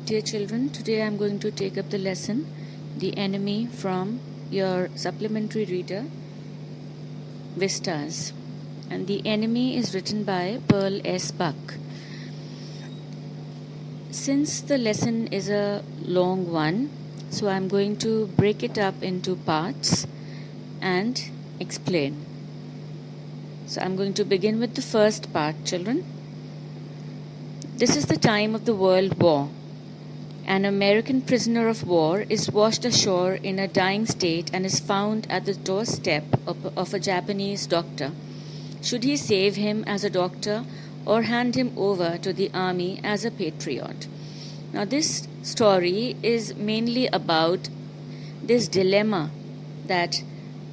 Dear children, today I am going to take up the lesson, The Enemy, from your supplementary reader, Vistas. And The Enemy is written by Pearl S. Buck. Since the lesson is a long one, so I am going to break it up into parts and explain. So I am going to begin with the first part, children. This is the time of the World War. An American prisoner of war is washed ashore in a dying state and is found at the doorstep of a Japanese doctor. Should he save him as a doctor or hand him over to the army as a patriot? Now, this story is mainly about this dilemma that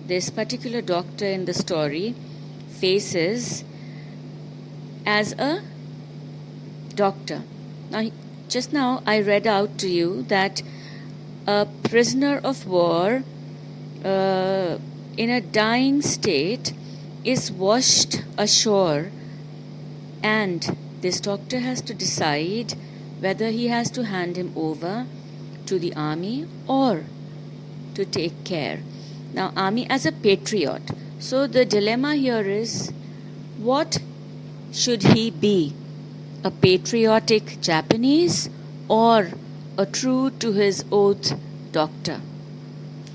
this particular doctor in the story faces as a doctor. Now, just now I read out to you that a prisoner of war in a dying state is washed ashore, and this doctor has to decide whether he has to hand him over to the army or to take care. Now, army as a patriot. So the dilemma here is, what should he be? A patriotic Japanese or a true to his oath doctor?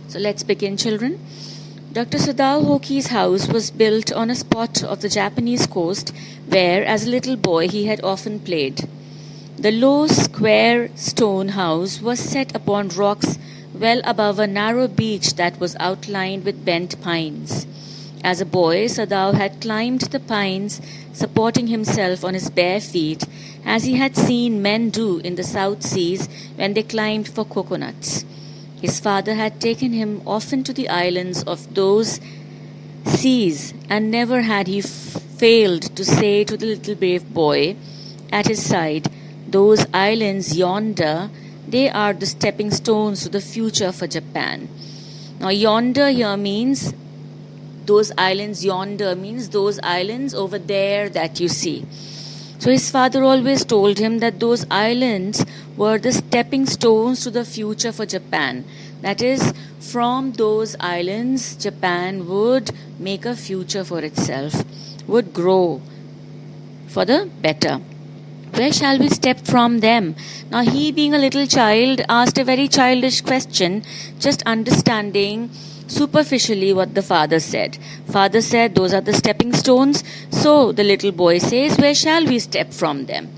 So let's begin, children. Dr. Sadao Hoki's house was built on a spot of the Japanese coast where, as a little boy, he had often played. The low, square stone house was set upon rocks well above a narrow beach that was outlined with bent pines. As a boy, Sadao had climbed the pines, supporting himself on his bare feet, as he had seen men do in the South Seas when they climbed for coconuts. His father had taken him often to the islands of those seas, and never had he failed to say to the little brave boy at his side, "Those islands yonder, they are the stepping stones to the future for Japan." Now, yonder here means those islands. Yonder means those islands over there that you see. So his father always told him that those islands were the stepping stones to the future for Japan. That is, from those islands, Japan would make a future for itself, would grow for the better. Where shall we step from them? Now, he, being a little child, asked a very childish question, just understanding superficially what the father said. Father said, those are the stepping stones. So the little boy says, where shall we step from them?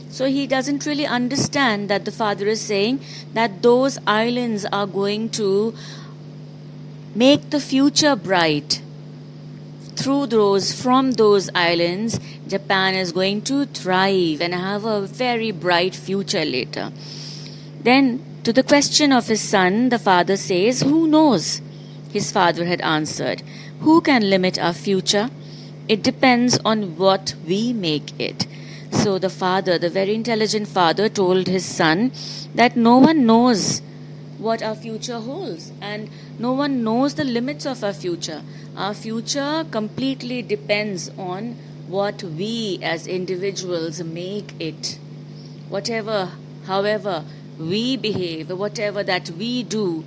So he doesn't really understand that the father is saying that those islands are going to make the future bright. From those islands, Japan is going to thrive and have a very bright future later. Then, to the question of his son, the father says, who knows? His father had answered, who can limit our future? It depends on what we make it. So the father, the very intelligent father, told his son that no one knows what our future holds, and no one knows the limits of our future. Our future completely depends on what we as individuals make it. However we behave, whatever that we do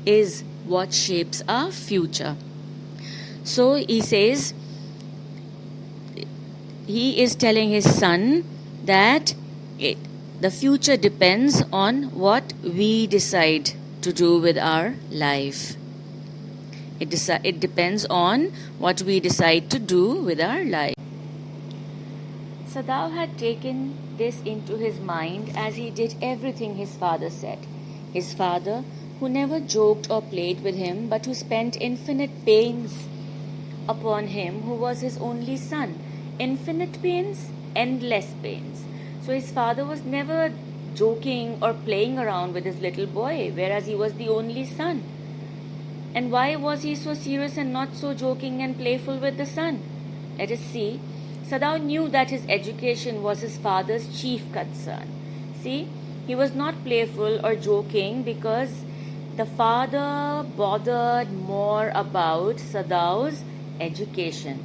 is what shapes our future. So he says, he is telling his son that the future depends on what we decide to do with our life. It depends on what we decide to do with our life. Sadao had taken this into his mind as he did everything his father said. His father, who never joked or played with him, but who spent infinite pains upon him, who was his only son. Infinite pains, endless pains. So his father was never joking or playing around with his little boy, whereas he was the only son. And why was he so serious and not so joking and playful with the son? Let us see. Sadao knew that his education was his father's chief concern. See, he was not playful or joking because the father bothered more about Sadao's education.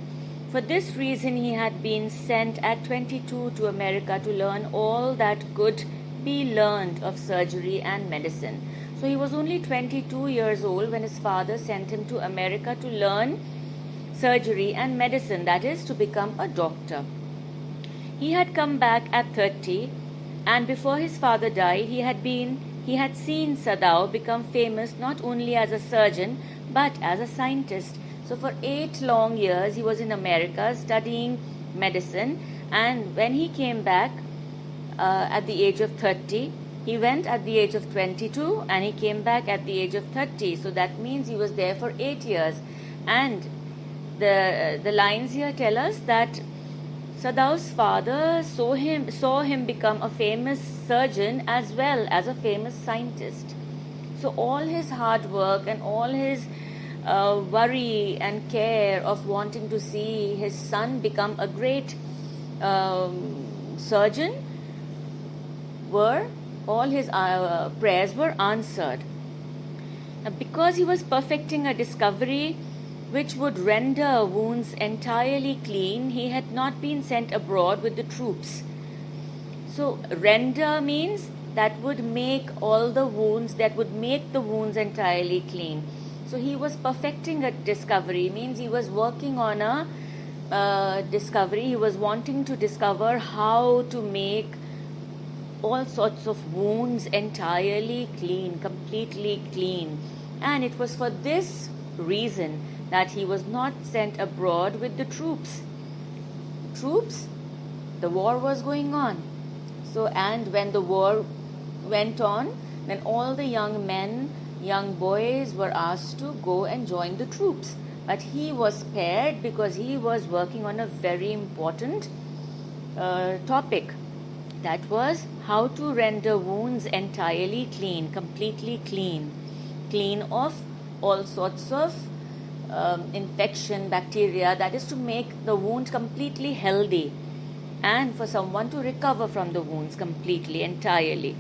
For this reason, he had been sent at 22 to America to learn all that good be learned of surgery and medicine. So he was only 22 years old when his father sent him to America to learn surgery and medicine, that is, to become a doctor. He had come back at 30, and before his father died, he had seen Sadao become famous not only as a surgeon but as a scientist. So for 8 long years he was in America studying medicine, and when he came back at the age of 30, he went at the age of 22 and he came back at the age of 30. So that means he was there for 8 years. And the lines here tell us that Sadao's father saw him become a famous surgeon as well as a famous scientist. So all his hard work and all his worry and care of wanting to see his son become a great surgeon all his prayers were answered. Now, because he was perfecting a discovery which would render wounds entirely clean, he had not been sent abroad with the troops. So render means that would make all the wounds, that would make the wounds entirely clean. So he was perfecting a discovery, means he was working on a discovery. He was wanting to discover how to make all sorts of wounds entirely clean, completely clean. And it was for this reason that he was not sent abroad with the troops. Troops? The war was going on. So, and when the war went on, then all the young men, young boys were asked to go and join the troops. But he was spared because he was working on a very important topic. That was how to render wounds entirely clean, completely clean. Clean of all sorts of infection, bacteria, that is to make the wound completely healthy and for someone to recover from the wounds completely, entirely.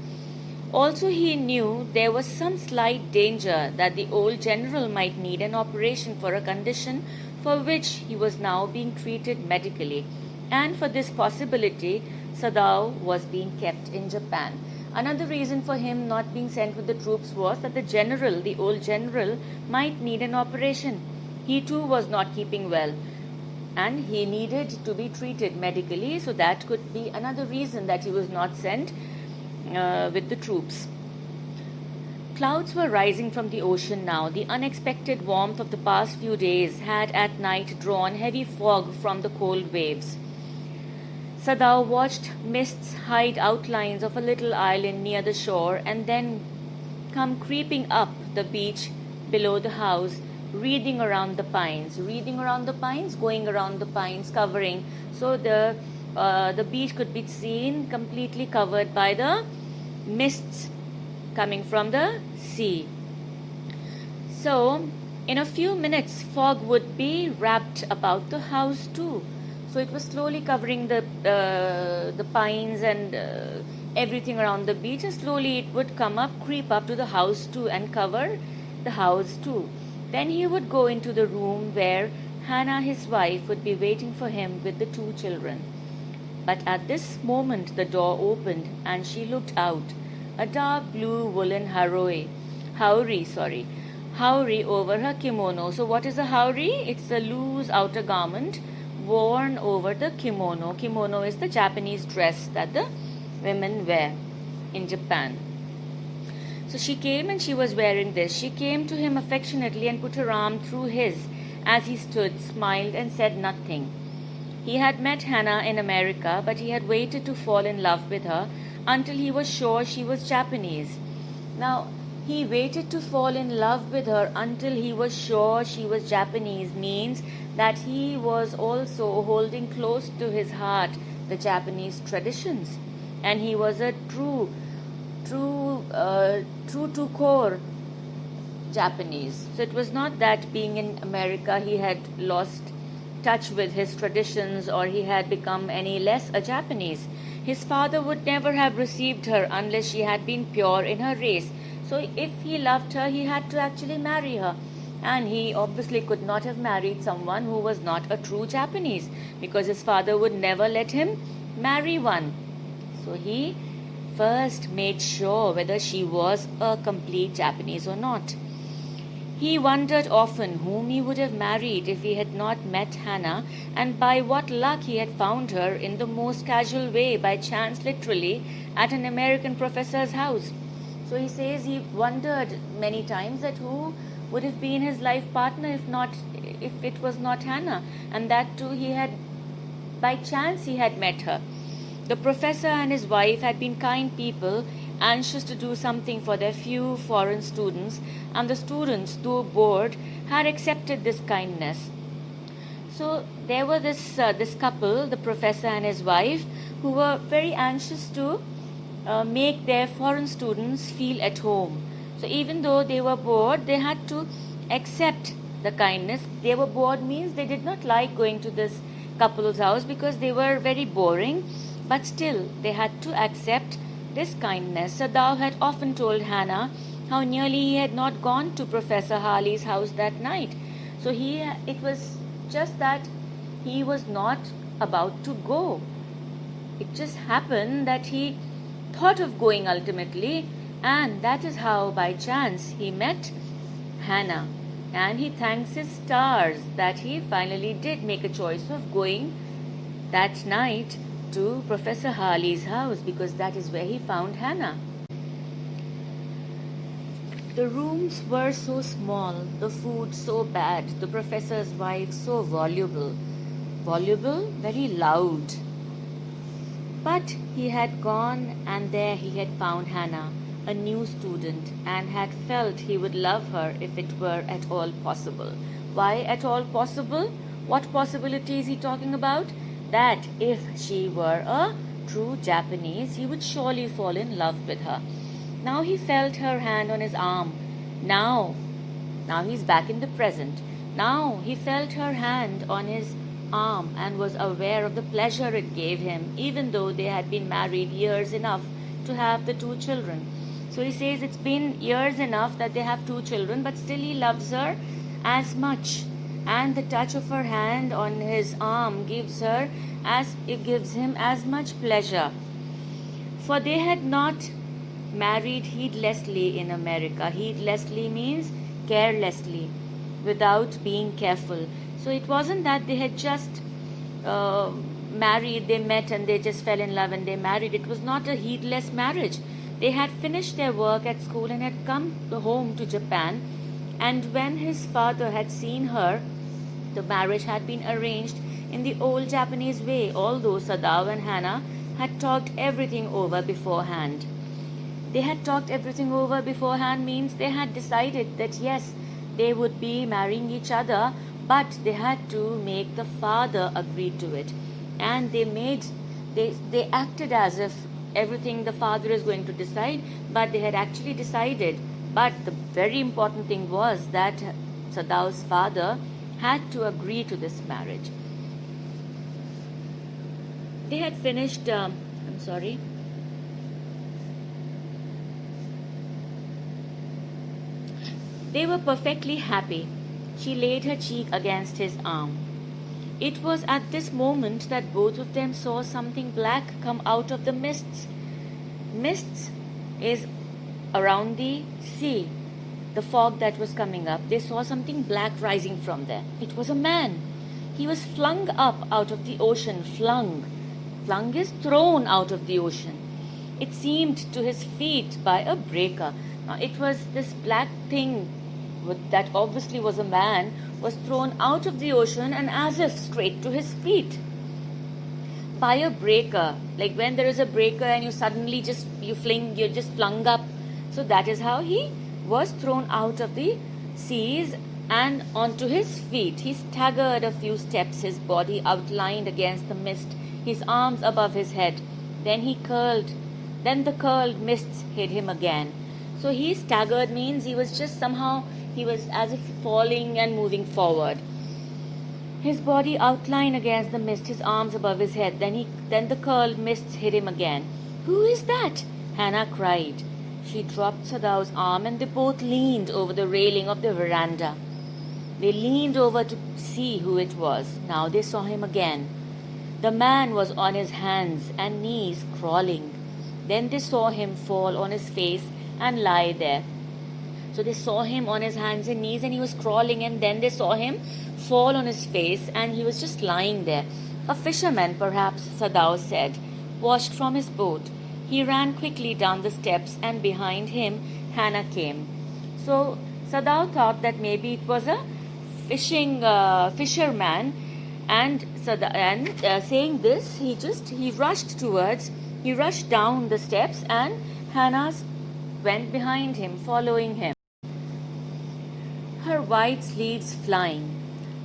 Also, he knew there was some slight danger that the old general might need an operation for a condition for which he was now being treated medically. And for this possibility, Sadao was being kept in Japan. Another reason for him not being sent with the troops was that the old general, might need an operation. He too was not keeping well, and he needed to be treated medically, so that could be another reason that he was not sent with the troops. Clouds were rising from the ocean now. The unexpected warmth of the past few days had at night drawn heavy fog from the cold waves. Sadao watched mists hide outlines of a little island near the shore and then come creeping up the beach below the house, wreathing around the pines, going around the pines, covering. So the beach could be seen completely covered by the mists coming from the sea. So in a few minutes, fog would be wrapped about the house too. So it was slowly covering the pines and everything around the beach, and slowly it would creep up to the house too, and cover the house too. Then he would go into the room where Hannah, his wife, would be waiting for him with the 2 children. But at this moment the door opened and she looked out. A dark blue woolen haori over her kimono. So what is a haori? It's a loose outer garment worn over the kimono. Kimono is the Japanese dress that the women wear in Japan. So she came and she was wearing this. She came to him affectionately and put her arm through his as he stood, smiled and said nothing. He had met Hannah in America, but he had waited to fall in love with her until he was sure she was Japanese. Now, he waited to fall in love with her until he was sure she was Japanese means that he was also holding close to his heart the Japanese traditions, and he was a true to core Japanese. So it was not that being in America he had lost touch with his traditions or he had become any less a Japanese. His father would never have received her unless she had been pure in her race. So if he loved her, he had to actually marry her. And he obviously could not have married someone who was not a true Japanese, because his father would never let him marry one. So he first made sure whether she was a complete Japanese or not. He wondered often whom he would have married if he had not met Hannah, and by what luck he had found her in the most casual way, by chance literally, at an American professor's house. So he says he wondered many times that who would have been his life partner if it was not Hannah, and that too by chance he had met her. The professor and his wife had been kind people, anxious to do something for their few foreign students, and the students, though bored, had accepted this kindness. So there were this couple, the professor and his wife, who were very anxious to make their foreign students feel at home. So even though they were bored, they had to accept the kindness. They were bored means they did not like going to this couple's house because they were very boring, but still they had to accept this kindness. Sadao had often told Hannah how nearly he had not gone to Professor Harley's house that night. So it was just that he was not about to go. It just happened that he thought of going ultimately, and that is how by chance he met Hannah. And he thanks his stars that he finally did make a choice of going that night to Professor Harley's house, because that is where he found Hannah. The rooms were so small, the food so bad, the professor's wife so voluble. Voluble, very loud. But he had gone, and there he had found Hannah, a new student, and had felt he would love her if it were at all possible. Why at all possible? What possibility is he talking about? That if she were a true Japanese, he would surely fall in love with her. Now he felt her hand on his arm. Now he's back in the present. Now he felt her hand on his arm and was aware of the pleasure it gave him, even though they had been married years enough to have the 2 children. So he says it's been years enough that they have 2 children, but still he loves her as much. And the touch of her hand on his arm gives him as much pleasure. For they had not married heedlessly in America. Heedlessly means carelessly, without being careful. So it wasn't that they had just married, they met and they just fell in love and they married. It was not a heedless marriage. They had finished their work at school and had come home to Japan. And when his father had seen her, the marriage had been arranged in the old Japanese way, although Sadao and Hannah had talked everything over beforehand. They had talked everything over beforehand means they had decided that yes, they would be marrying each other, but they had to make the father agree to it. And they acted as if everything the father is going to decide, but they had actually decided. But the very important thing was that Sadao's father had to agree to this marriage. They had finished, They were perfectly happy. She laid her cheek against his arm. It was at this moment that both of them saw something black come out of the mists. Mists is around the sea, the fog that was coming up. They saw something black rising from there. It was a man. He was flung up out of the ocean. Flung is thrown out of the ocean. It seemed to his feet by a breaker. Now it was this black thing that obviously was a man, was thrown out of the ocean and as if straight to his feet by a breaker. Like when there is a breaker and you suddenly you're just flung up. So that is how he was thrown out of the seas and onto his feet. He staggered a few steps, his body outlined against the mist, his arms above his head. Then the curled mists hid him again. So he staggered means he was as if falling and moving forward. His body outlined against the mist, his arms above his head. Then the curled mists hid him again. "Who is that?" Hannah cried. She dropped Sadao's arm and they both leaned over the railing of the veranda. They leaned over to see who it was. Now they saw him again. The man was on his hands and knees crawling. Then they saw him fall on his face and lie there. So they saw him on his hands and knees and he was crawling, and then they saw him fall on his face and he was just lying there. A fisherman, perhaps, Sadao said, washed from his boat. He ran quickly down the steps and behind him Hannah came. So Sadao thought that maybe it was a fisherman, and saying this, he rushed down the steps, and Hannah went behind him, following him, her white sleeves flying.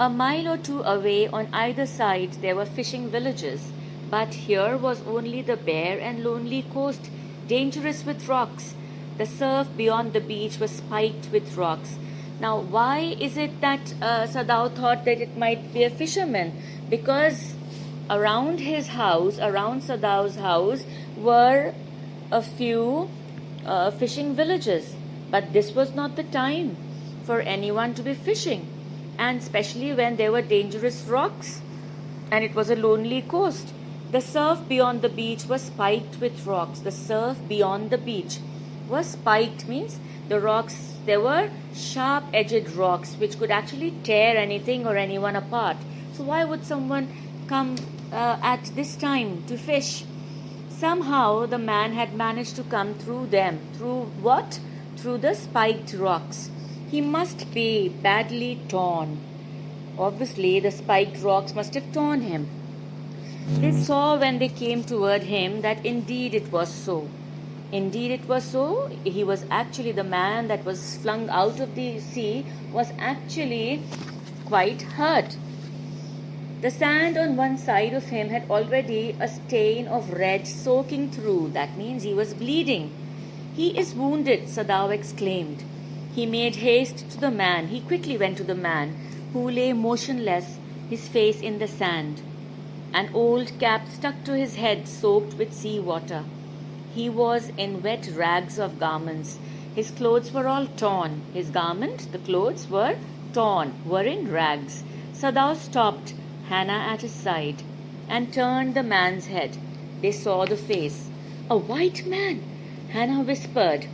A mile or two away on either side there were fishing villages, but here was only the bare and lonely coast, dangerous with rocks. The surf beyond the beach was spiked with rocks. Now, why is it that Sadao thought that it might be a fisherman? Because around his house, around Sadao's house, were a few fishing villages. But this was not the time for anyone to be fishing, and especially when there were dangerous rocks and it was a lonely coast. The surf beyond the beach was spiked with rocks. The surf beyond the beach was spiked, means the rocks, there were sharp-edged rocks which could actually tear anything or anyone apart. So why would someone come at this time to fish? Somehow the man had managed to come through them. Through what? Through the spiked rocks. He must be badly torn. Obviously, the spiked rocks must have torn him. They saw when they came toward him that indeed it was so. Indeed it was so. He was actually, the man that was flung out of the sea was actually quite hurt. The sand on one side of him had already a stain of red soaking through. That means he was bleeding. "He is wounded," Sadao exclaimed. He made haste to the man. He quickly went to the man, who lay motionless, his face in the sand. An old cap stuck to his head, soaked with sea water. He was in wet rags of garments. His clothes were all torn. His garments, the clothes, were torn, were in rags. Sadao stopped, Hannah at his side, and turned the man's head. They saw the face. "A white man," Hannah whispered.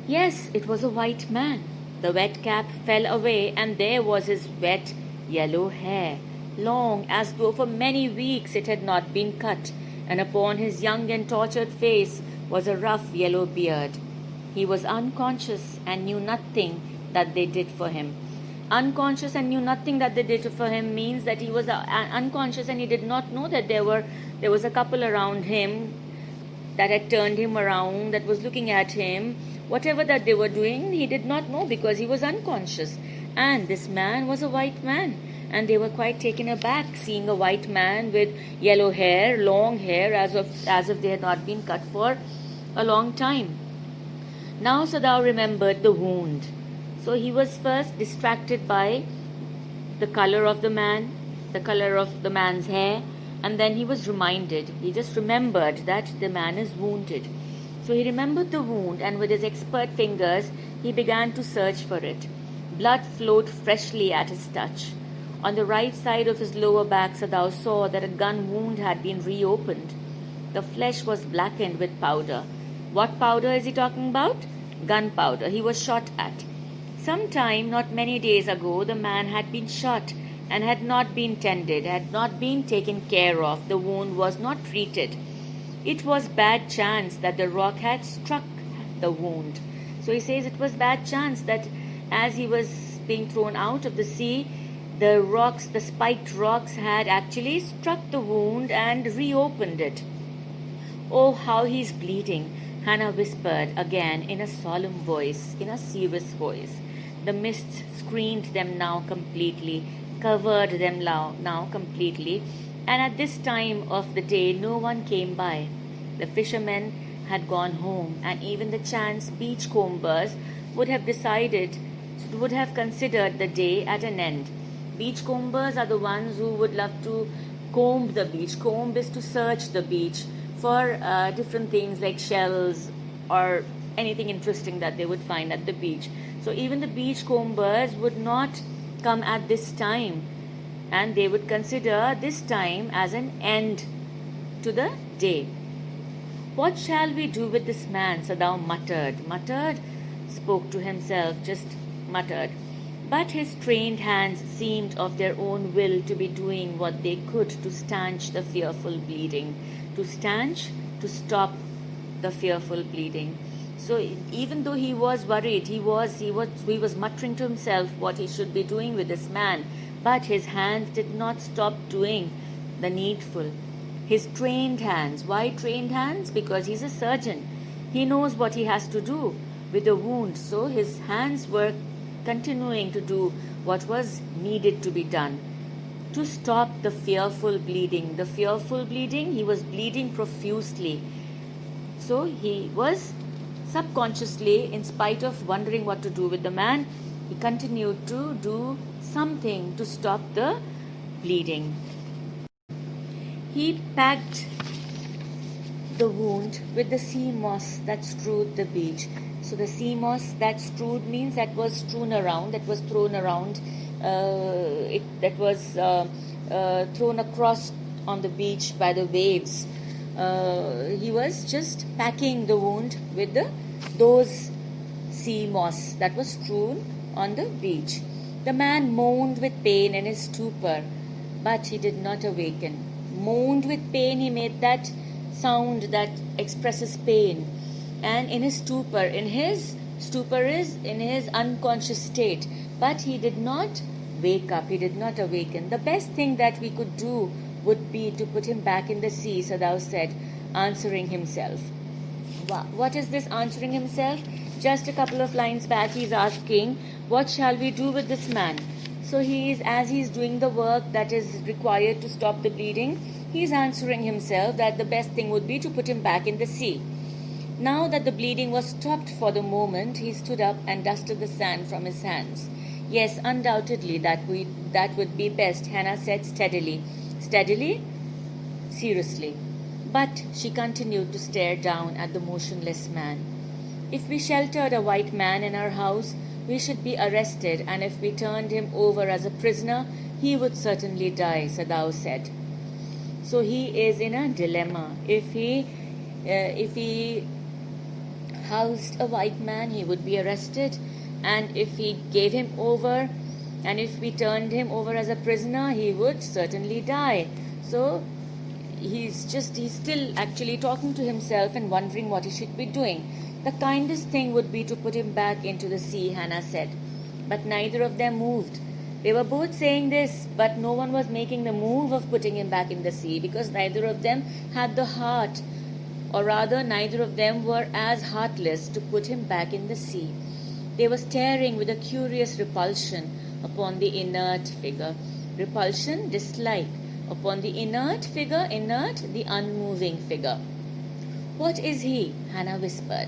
Yes, it was a white man. The wet cap fell away, and there was his wet yellow hair, long as though for many weeks it had not been cut, and upon his young and tortured face was a rough yellow beard. He was unconscious and knew nothing that they did for him. Unconscious and knew nothing that they did for him means that he was unconscious and he did not know that there was a couple around him that had turned him around, that was looking at him. Whatever that they were doing, he did not know because he was unconscious. And this man was a white man. And they were quite taken aback seeing a white man with yellow hair, long hair, as if they had not been cut for a long time. Now Sadao remembered the wound. So he was first distracted by the color of the man's hair, and then he was reminded. He just remembered that the man is wounded. So he remembered the wound, and with his expert fingers, he began to search for it. Blood flowed freshly at his touch. On the right side of his lower back, Sadao saw that a gun wound had been reopened. The flesh was blackened with powder. What powder is he talking about? Gunpowder. He was shot at. Sometime, not many days ago, the man had been shot and had not been tended, had not been taken care of. The wound was not treated. It was bad chance that the rock had struck the wound. So he says it was bad chance that as he was being thrown out of the sea, the spiked rocks had actually struck the wound and reopened it. "Oh, how he's bleeding," Hannah whispered again in a solemn voice, in a serious voice. The mist screened them now completely, covered them now completely, and at this time of the day no one came by. The fishermen had gone home, and even the chance beachcombers would have considered the day at an end. Beachcombers are the ones who would love to comb the beach. Comb is to search the beach for different things like shells or anything interesting that they would find at the beach. So even the beachcombers would not come at this time, and they would consider this time as an end to the day. What shall we do with this man? Sadao muttered, spoke to himself, just muttered. But his trained hands seemed of their own will to be doing what they could to stanch the fearful bleeding. To stop the fearful bleeding. So even though he was worried, he was muttering to himself what he should be doing with this man, but his hands did not stop doing the needful. His trained hands. Why trained hands? Because he's a surgeon. He knows what he has to do with the wound. So his hands were continuing to do what was needed to be done to stop the fearful bleeding. The fearful bleeding, he was bleeding profusely. So he was subconsciously, in spite of wondering what to do with the man, he continued to do something to stop the bleeding. He packed the wound with the sea moss that strewed the beach. So the sea moss that strewed means that was strewn around, that was thrown around, that was thrown across on the beach by the waves. He was just packing the wound with those sea moss that was strewn on the beach. The man moaned with pain in his stupor, but he did not awaken. Moaned with pain, he made that sound that expresses pain. And in his stupor, is in his unconscious state, but he did not wake up, he did not awaken. The best thing that we could do would be to put him back in the sea, Sadao said, answering himself. What is this answering himself? Just a couple of lines back, he's asking, what shall we do with this man? So as he's doing the work that is required to stop the bleeding, he's answering himself that the best thing would be to put him back in the sea. Now that the bleeding was stopped for the moment, he stood up and dusted the sand from his hands. Yes, undoubtedly, that would be best, Hannah said steadily. Steadily? Seriously. But she continued to stare down at the motionless man. If we sheltered a white man in our house, we should be arrested, and if we turned him over as a prisoner, he would certainly die, Sadao said. So he is in a dilemma. If he housed a white man, he would be arrested, and if he gave him over, and if we turned him over as a prisoner, he would certainly die. So he's still actually talking to himself and wondering what he should be doing. The kindest thing would be to put him back into the sea, Hannah said. But neither of them moved. They were both saying this, but no one was making the move of putting him back in the sea because neither of them had the heart, or rather neither of them were as heartless to put him back in the sea. They were staring with a curious repulsion upon the inert figure. Repulsion, dislike. Upon the inert figure, the unmoving figure. What is he? Hannah whispered.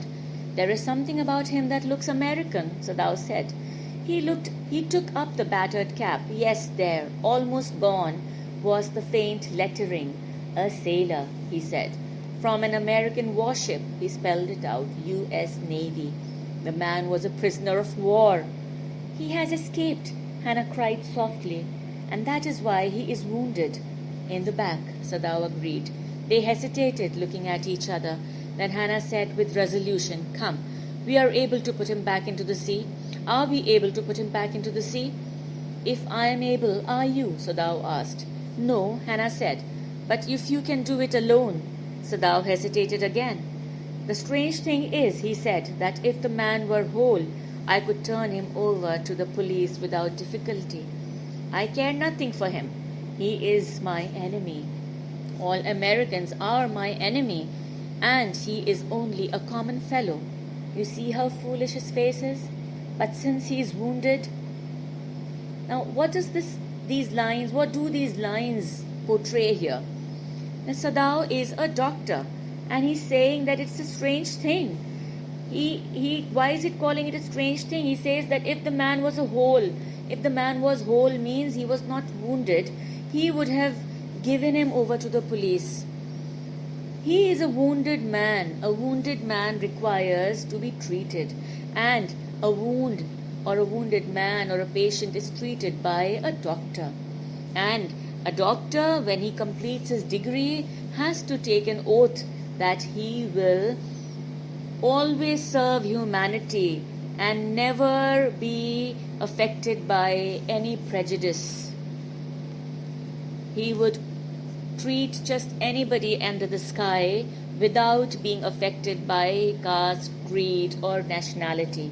There is something about him that looks American, Sadao said. He took up the battered cap. Yes, there, almost gone, was the faint lettering. A sailor, he said. From an American warship, he spelled it out, U.S. Navy. The man was a prisoner of war. He has escaped, Hannah cried softly, and that is why he is wounded. In the back, Sadao agreed. They hesitated, looking at each other. Then Hannah said with resolution, Come, we are able to put him back into the sea. Are we able to put him back into the sea? If I am able, are you? Sadao asked. No, Hannah said. But if you can do it alone. Sadao hesitated again. The strange thing is, he said, that if the man were whole, I could turn him over to the police without difficulty. I care nothing for him. He is my enemy. All Americans are my enemy, and he is only a common fellow. You see how foolish his face is? But since he is wounded... Now, what do these lines portray here? Now, Sadao is a doctor, and he's saying that it's a strange thing. Why is it calling it a strange thing? He says that if the man was whole means he was not wounded, he would have given him over to the police. He is a wounded man. A wounded man requires to be treated, and a wound or a wounded man or a patient is treated by a doctor. And a doctor, when he completes his degree, has to take an oath that he will always serve humanity and never be affected by any prejudice. He would treat just anybody under the sky without being affected by caste, creed, or nationality.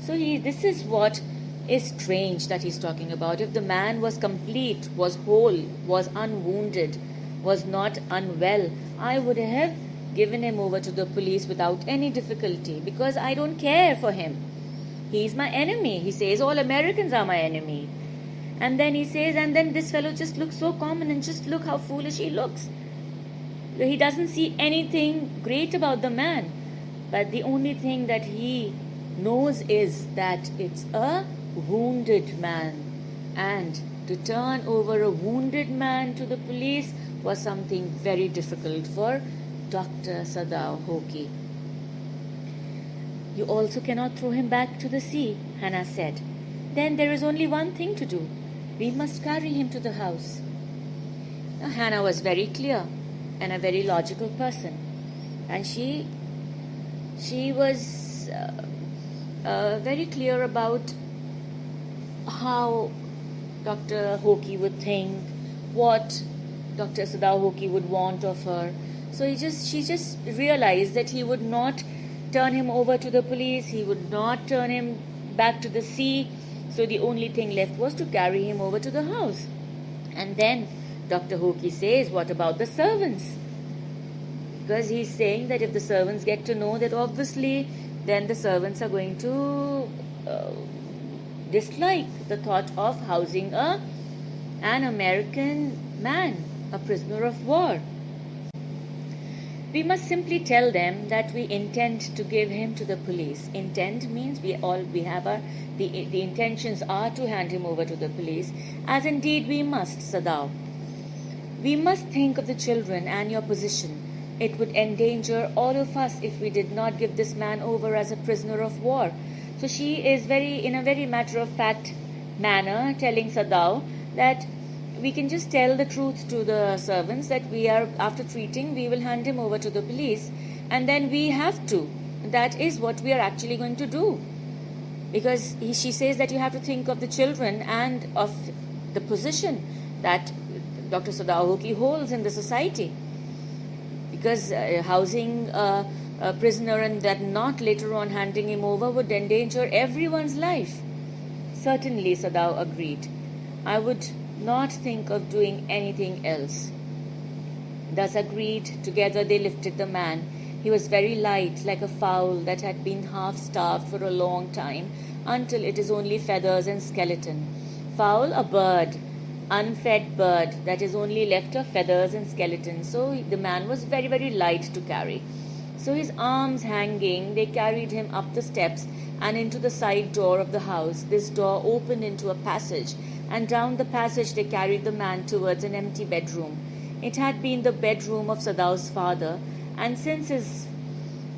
So this is what is strange that he's talking about. If the man was complete, was whole, was unwounded, was not unwell, I would have given him over to the police without any difficulty, because I don't care for him. He's my enemy. He says all Americans are my enemy. And then he says, and then this fellow just looks so common, and just look how foolish he looks. He doesn't see anything great about the man. But the only thing that he knows is that it's a wounded man. And to turn over a wounded man to the police was something very difficult for Dr. Sadao Hoki. You also cannot throw him back to the sea, Hannah said. Then there is only one thing to do. We must carry him to the house. Now, Hannah was very clear and a very logical person. And she was very clear about how Dr. Hoki would think, what Dr. Sadao Hoki would want of her. So she just realized that he would not turn him over to the police, he would not turn him back to the sea. So the only thing left was to carry him over to the house. And then Dr. Hoki says, what about the servants? Because he's saying that if the servants get to know that, obviously then the servants are going to dislike the thought of housing an American man, a prisoner of war. We must simply tell them that we intend to give him to the police. Intend means the intentions are to hand him over to the police, as indeed we must, Sadao. We must think of the children and your position. It would endanger all of us if we did not give this man over as a prisoner of war. So she is in a very matter-of-fact manner telling Sadao that we can just tell the truth to the servants that after treating, we will hand him over to the police, and then we have to. That is what we are actually going to do. Because she says that you have to think of the children and of the position that Dr. Sadao Hoki holds in the society. Because housing a prisoner and that not later on handing him over would endanger everyone's life. Certainly, Sadao agreed. I would not think of doing anything else. Thus agreed, together they lifted the man. He was very light, like a fowl that had been half-starved for a long time, until it is only feathers and skeleton. Fowl, a bird, unfed bird that is only left of feathers and skeleton. So the man was very, very light to carry. So his arms hanging, they carried him up the steps and into the side door of the house. This door opened into a passage, and down the passage they carried the man towards an empty bedroom. It had been the bedroom of Sadao's father, and since his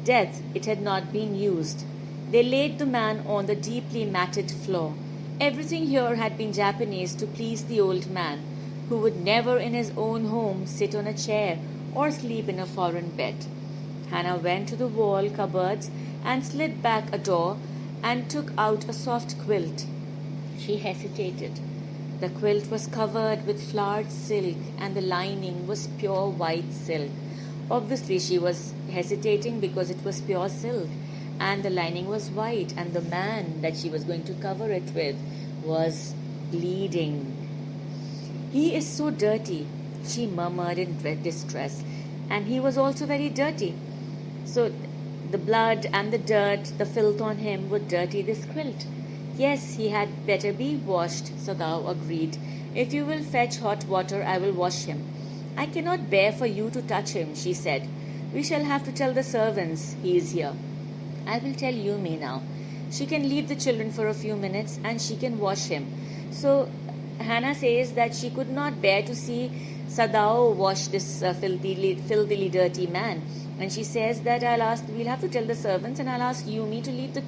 death it had not been used. They laid the man on the deeply matted floor. Everything here had been Japanese to please the old man, who would never in his own home sit on a chair or sleep in a foreign bed. Hannah went to the wall cupboards and slid back a door and took out a soft quilt. She hesitated. The quilt was covered with flowered silk, and the lining was pure white silk. Obviously, she was hesitating because it was pure silk, and the lining was white, and the man that she was going to cover it with was bleeding. "He is so dirty," she murmured in distress, and he was also very dirty. So the blood and the dirt, the filth on him would dirty this quilt. "Yes, he had better be washed," Sadao agreed. "If you will fetch hot water, I will wash him." "I cannot bear for you to touch him," she said. "We shall have to tell the servants he is here." "I will tell Yumi now. She can leave the children for a few minutes and she can wash him." So Hannah says that she could not bear to see Sadao wash this filthily dirty man. And she says that we'll have to tell the servants, and I'll ask Yumi to leave the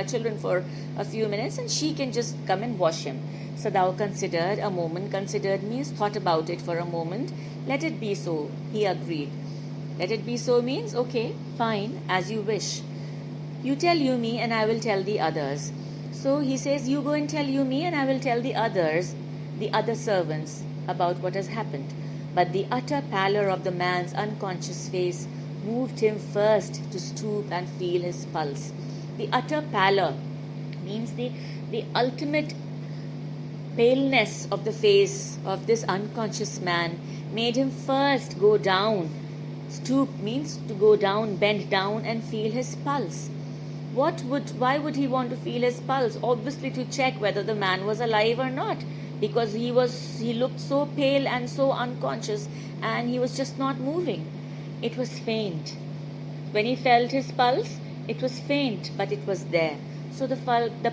children for a few minutes and she can just come and wash him. Sadao considered a moment. Considered means thought about it for a moment. "Let it be so," he agreed. Let it be so means, okay, fine, as you wish. You tell Yumi and I will tell the others. So he says, you go and tell Yumi and I will tell the others, the other servants, about what has happened. But the utter pallor of the man's unconscious face moved him first to stoop and feel his pulse. The utter pallor means the ultimate paleness of the face of this unconscious man made him first go down. Stoop means to go down, bend down and feel his pulse. Why would he want to feel his pulse? Obviously to check whether the man was alive or not, because he looked so pale and so unconscious and he was just not moving. It was faint. When he felt his pulse, it was faint, but it was there. So the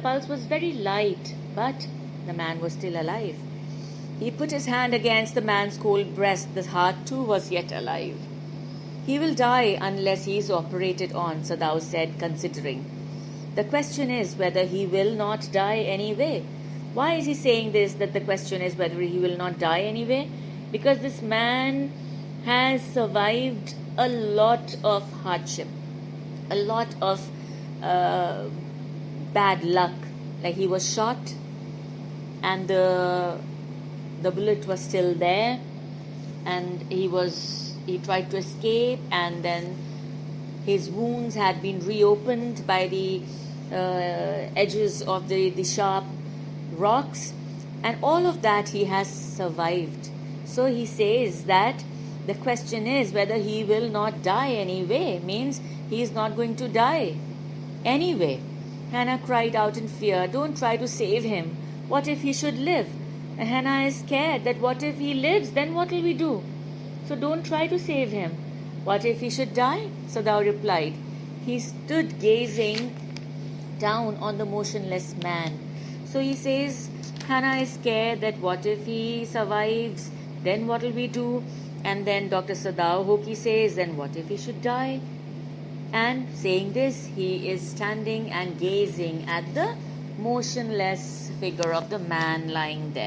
pulse was very light, but the man was still alive. He put his hand against the man's cold breast. The heart too was yet alive. He will die unless he is operated on, Sadao said, considering. The question is whether he will not die anyway. Why is he saying this, that the question is whether he will not die anyway? Because this man has survived a lot of hardship, a lot of bad luck. Like he was shot and the bullet was still there, and he tried to escape, and then his wounds had been reopened by the edges of the sharp rocks, and all of that he has survived. So he says that the question is whether he will not die anyway, means he is not going to die anyway. Hannah cried out in fear, "Don't try to save him. What if he should live?" And Hannah is scared that what if he lives, then what will we do? So don't try to save him. What if he should die? Sadao replied. He stood gazing down on the motionless man. So he says, Hannah is scared that what if he survives, then what will we do? And then Dr. Sadao Hoki says, then what if he should die? And saying this, he is standing and gazing at the motionless figure of the man lying there.